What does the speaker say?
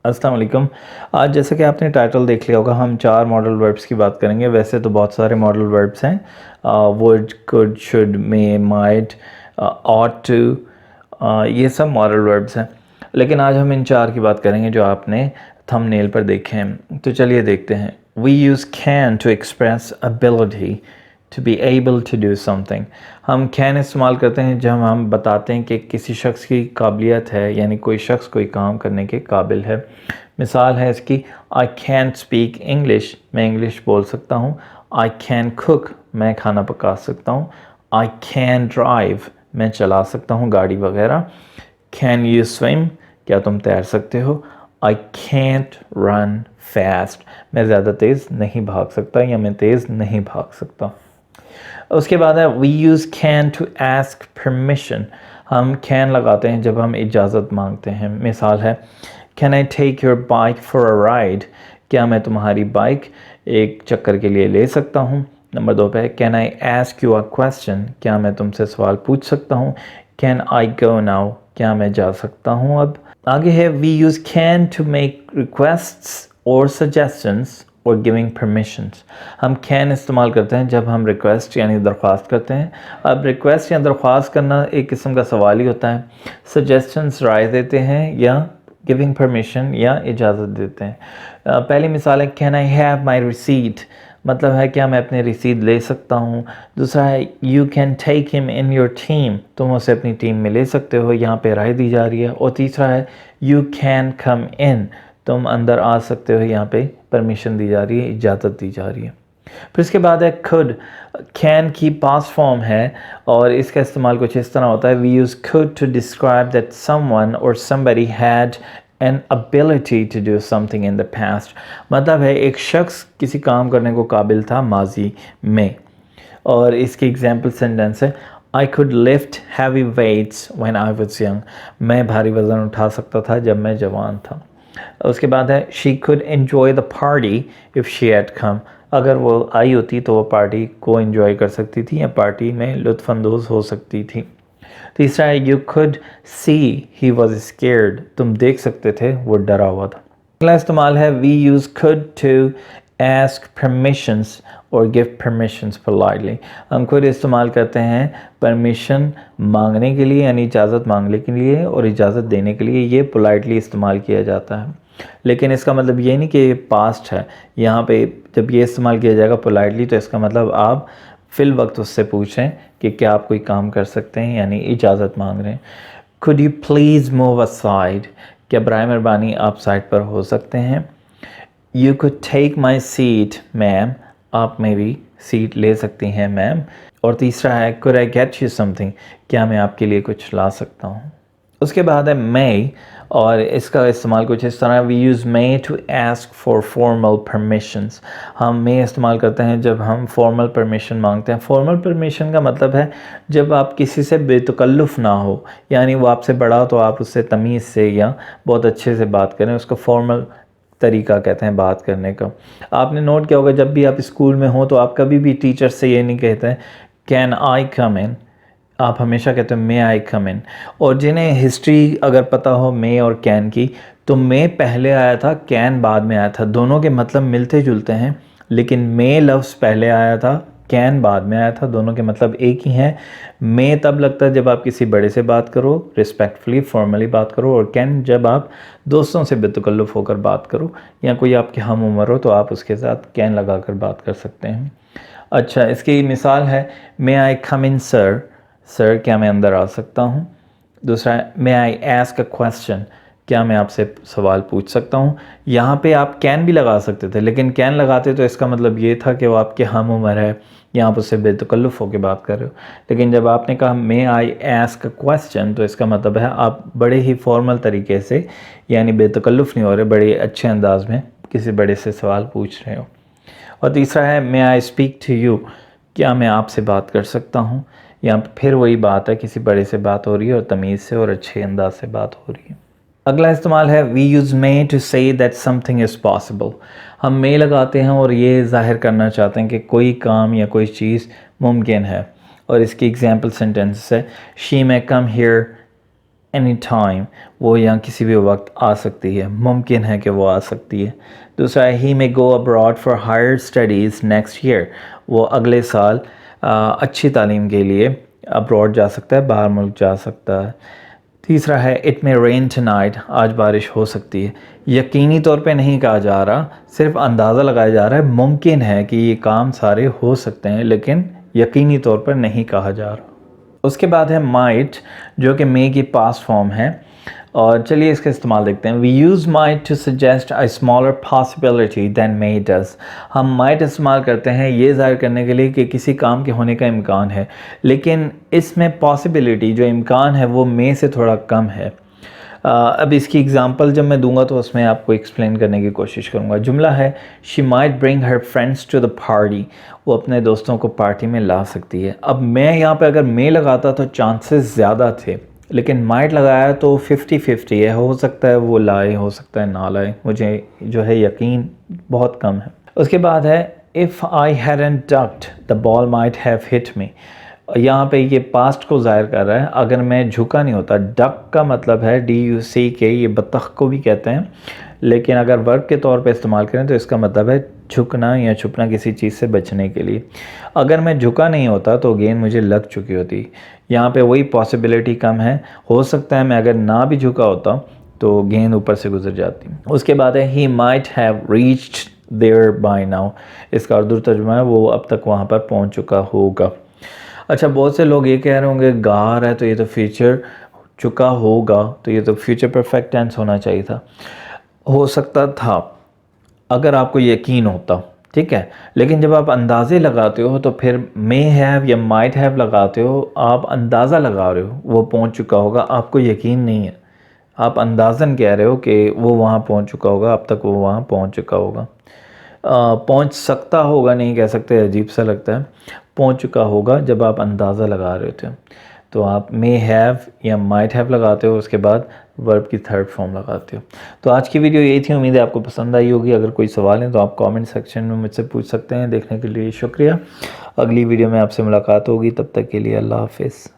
अस्सलाम वालेकुम। आज जैसे कि आपने टाइटल देख लिया होगा, हम 4 मॉडल वर्ब्स की बात करेंगे। वैसे तो बहुत सारे मॉडल वर्ब्स हैं, would, could, should, may, might, ought to, ये सब मॉडल वर्ब्स हैं। लेकिन आज हम इन 4 की बात करेंगे जो आपने थंबनेल पर देखे हैं। तो चलिए देखते हैं। We use can to express ability to be able to do something. हम कैन इस्तेमाल करते हैं जब हम बताते हैं कि किसी शख्स की काबिलियत है, यानी कोई शख्स कोई काम करने के काबिल है। मिसाल है इसकी, आई कैन स्पीक इंग्लिश, मैं इंग्लिश बोल सकता हूँ। आई कैन कुक, मैं खाना पका सकता हूँ। आई कैन ड्राइव, मैं चला सकता हूँ गाड़ी वगैरह। कैन यू स्विम, क्या तुम तैर सकते हो। आई कैंट रन फास्ट, मैं ज़्यादा तेज़ नहीं भाग सकता या मैं तेज़ नहीं भाग सकता। उसके बाद है we use can to ask permission. हम कैन लगाते हैं जब हम इजाज़त मांगते हैं। मिसाल है, can I take your bike for a ride, क्या मैं तुम्हारी बाइक एक चक्कर के लिए ले सकता हूँ। नंबर 2 पे, can I ask you a question, क्या मैं तुमसे सवाल पूछ सकता हूँ। कैन आई गो नाउ, क्या मैं जा सकता हूँ अब। आगे है we use can to make requests और सजेशंस और गिविंग परमिशंस। हम कैन इस्तेमाल करते हैं जब हम रिक्वेस्ट यानी दरख्वास्त करते हैं। अब रिक्वेस्ट या दरख्वास्त करना एक किस्म का सवाल ही होता है। सजेशंस राय देते हैं या गिविंग परमिशन या इजाज़त देते हैं। पहली मिसाल है, can I have my receipt, मतलब है क्या मैं अपनी रसीद ले सकता हूँ। दूसरा है, you can take him in your team, तुम उसे अपनी टीम में ले सकते हो, यहाँ पे राय दी जा रही है। और तीसरा है, यू कैन कम इन, तुम अंदर आ सकते हो, यहाँ पे परमिशन दी जा रही है, इजाज़त दी जा रही है। फिर इसके बाद है खुद। कैन की पास्ट फॉर्म है और इसका इस्तेमाल कुछ इस तरह होता है, we use could to describe that someone और somebody had an ability to do something in the past. मतलब है एक शख्स किसी काम करने को काबिल था माजी में। और इसकी एग्जाम्पल सेंटेंस है, I could lift heavy weights when I was young, मैं भारी वज़न उठा सकता था जब मैं जवान था। उसके बाद है, she could enjoy the party if she had come, अगर वो आई होती तो वो पार्टी को एंजॉय कर सकती थी या पार्टी में लुत्फ़अंदोज़ हो सकती थी। तीसरा है, you could see he was scared, तुम देख सकते थे वो डरा हुआ था। अगला इस्तेमाल है, we use could to ask permissions और give permissions politely। हम खुद इस्तेमाल करते हैं परमिशन मांगने के लिए यानी इजाज़त मांगने के लिए और इजाज़त देने के लिए, ये पोलाइटली इस्तेमाल किया जाता है। लेकिन इसका मतलब ये नहीं कि ये पास्ट है। यहाँ पे जब ये इस्तेमाल किया जाएगा पोलाइटली तो इसका मतलब आप फिल वक्त उससे पूछें कि क्या आप कोई काम कर सकते हैं, यानी इजाज़त मांग रहे हैं। Could you please move aside, क्या बराए मेहरबानी आप साइड पर हो सकते हैं। You could take my seat ma'am, आप मेरी सीट ले सकती हैं मैम। और तीसरा है, could I get you something, क्या मैं आपके लिए कुछ ला सकता हूँ। उसके बाद है may, और इसका इस्तेमाल कुछ इस तरह, we use may to ask for formal permissions। हम may इस्तेमाल करते हैं जब हम फॉर्मल परमिशन मांगते हैं। फॉर्मल परमिशन का मतलब है जब आप किसी से बेतकल्लुफ़ ना हो, यानी वो आपसे बड़ा हो तो आप उससे तमीज़ से या बहुत अच्छे से बात करें, उसको फॉर्मल तरीका कहते हैं बात करने का। आपने नोट किया होगा जब भी आप स्कूल में हो तो आप कभी भी टीचर से ये नहीं कहते हैं कैन आई कम इन, आप हमेशा कहते हो मे आई कम इन। और जिन्हें हिस्ट्री अगर पता हो मे और कैन की, तो मे पहले आया था, कैन बाद में आया था। दोनों के मतलब मिलते जुलते हैं, लेकिन मे लफ्ज़ पहले आया था, कैन बाद में आया था। दोनों के मतलब एक ही हैं। मे तब लगता है जब आप किसी बड़े से बात करो, रिस्पेक्टफुली फॉर्मली बात करो, और कैन जब आप दोस्तों से बेतकल्लुफ़ होकर बात करो या कोई आपके हम उम्र हो तो आप उसके साथ कैन लगा कर बात कर सकते हैं। अच्छा, इसकी मिसाल है, मे आई कम इन सर, सर क्या मैं अंदर आ सकता हूँ। दूसरा है, मे आई आस्क अ क्वेश्चन, क्या मैं आपसे सवाल पूछ सकता हूँ। यहाँ पे आप कैन भी लगा सकते थे, लेकिन कैन लगाते तो इसका मतलब ये था कि वो आपके हम उम्र है या आप उससे बेतकल्लुफ़ होकर बात कर रहे हो। लेकिन जब आपने कहा मे आई आस्क अ क्वेश्चन, तो इसका मतलब है आप बड़े ही फॉर्मल तरीके से यानी बेतकल्लुफ़ नहीं हो रहे, बड़े अच्छे अंदाज में किसी बड़े से सवाल पूछ रहे हो। और तीसरा है, मे आई स्पीक टू यू, क्या मैं आपसे बात कर सकता हूँ। यहाँ फिर वही बात है, किसी बड़े से बात हो रही है और तमीज़ से और अच्छे अंदाज से बात हो रही है। अगला इस्तेमाल है, we use may to say that something is possible. हम मे लगाते हैं और ये ज़ाहिर करना चाहते हैं कि कोई काम या कोई चीज़ मुमकिन है। और इसकी एग्जांपल सेंटेंस है, she may come here any time, वो यहाँ किसी भी वक्त आ सकती है, मुमकिन है कि वो आ सकती है। दूसरा है he may go abroad for higher studies next year, वो अगले साल अच्छी तालीम के लिए अब्रॉड जा सकता है, बाहर मुल्क जा सकता है। तीसरा है इट मे रेन टनाइट, आज बारिश हो सकती है। यकीनी तौर पे नहीं कहा जा रहा, सिर्फ अंदाज़ा लगाया जा रहा है, मुमकिन है कि ये काम सारे हो सकते हैं, लेकिन यकीनी तौर पर नहीं कहा जा रहा। उसके बाद है माइट, जो कि मे की पास्ट फॉर्म है, और चलिए इसका इस्तेमाल देखते हैं। We use might to suggest a smaller possibility than may does, हम माइट इस्तेमाल करते हैं ये ज़ाहिर करने के लिए कि किसी काम के होने का इम्कान है, लेकिन इसमें पॉसिबिलिटी जो इम्कान है वो मे से थोड़ा कम है। अब इसकी एग्ज़ाम्पल जब मैं दूंगा तो उसमें आपको एक्सप्लेन करने की कोशिश करूँगा। जुमला है she might bring her friends to the party, वो अपने दोस्तों को पार्टी में ला सकती है। अब मैं यहाँ पे अगर मे लगाता तो चांसेस ज़्यादा थे, लेकिन माइट लगाया तो 50-50 है, हो सकता है वो लाए, हो सकता है ना लाए, मुझे जो है यकीन बहुत कम है। उसके बाद है if I hadn't ducked the ball might have hit me, यहाँ पे ये पास्ट को ज़ाहिर कर रहा है, अगर मैं झुका नहीं होता। डक का मतलब है DUCK, ये बतख को भी कहते हैं, लेकिन अगर वर्ब के तौर पे इस्तेमाल करें तो इसका मतलब है झुकना या छुपना किसी चीज़ से बचने के लिए। अगर मैं झुका नहीं होता तो गेंद मुझे लग चुकी होती। यहाँ पे वही पॉसिबिलिटी कम है, हो सकता है मैं अगर ना भी झुका होता तो गेंद ऊपर से गुजर जाती। उसके बाद है he might have reached there by now, इसका उर्दू तर्जुमा है वो अब तक वहाँ पर पहुँच चुका होगा। अच्छा, बहुत से लोग ये कह रहे होंगे गा रहा है तो ये तो फ्यूचर चुका होगा, तो ये तो फ्यूचर परफेक्ट टेंस होना चाहिए था। हो सकता था अगर आपको यकीन होता, ठीक है, लेकिन जब आप अंदाज़े लगाते हो तो फिर मे हैव या माइट हैव लगाते हो, आप अंदाज़ा लगा रहे हो वो पहुंच चुका होगा, आपको यकीन नहीं है, आप अंदाज़न कह रहे हो कि वो वहाँ पहुंच चुका होगा, अब तक वो वहाँ पहुंच चुका होगा। पहुंच सकता होगा नहीं कह सकते, अजीब सा लगता है। पहुंच चुका होगा जब आप अंदाज़ा लगा रहे थे, तो आप मे हैव या माइट हैव लगाते हो, उसके बाद वर्ब की थर्ड फॉर्म लगाते हो। तो आज की वीडियो यही थी, उम्मीद है आपको पसंद आई होगी। अगर कोई सवाल है तो आप कमेंट सेक्शन में मुझसे पूछ सकते हैं। देखने के लिए शुक्रिया। अगली वीडियो में आपसे मुलाकात होगी, तब तक के लिए अल्लाह हाफिज़।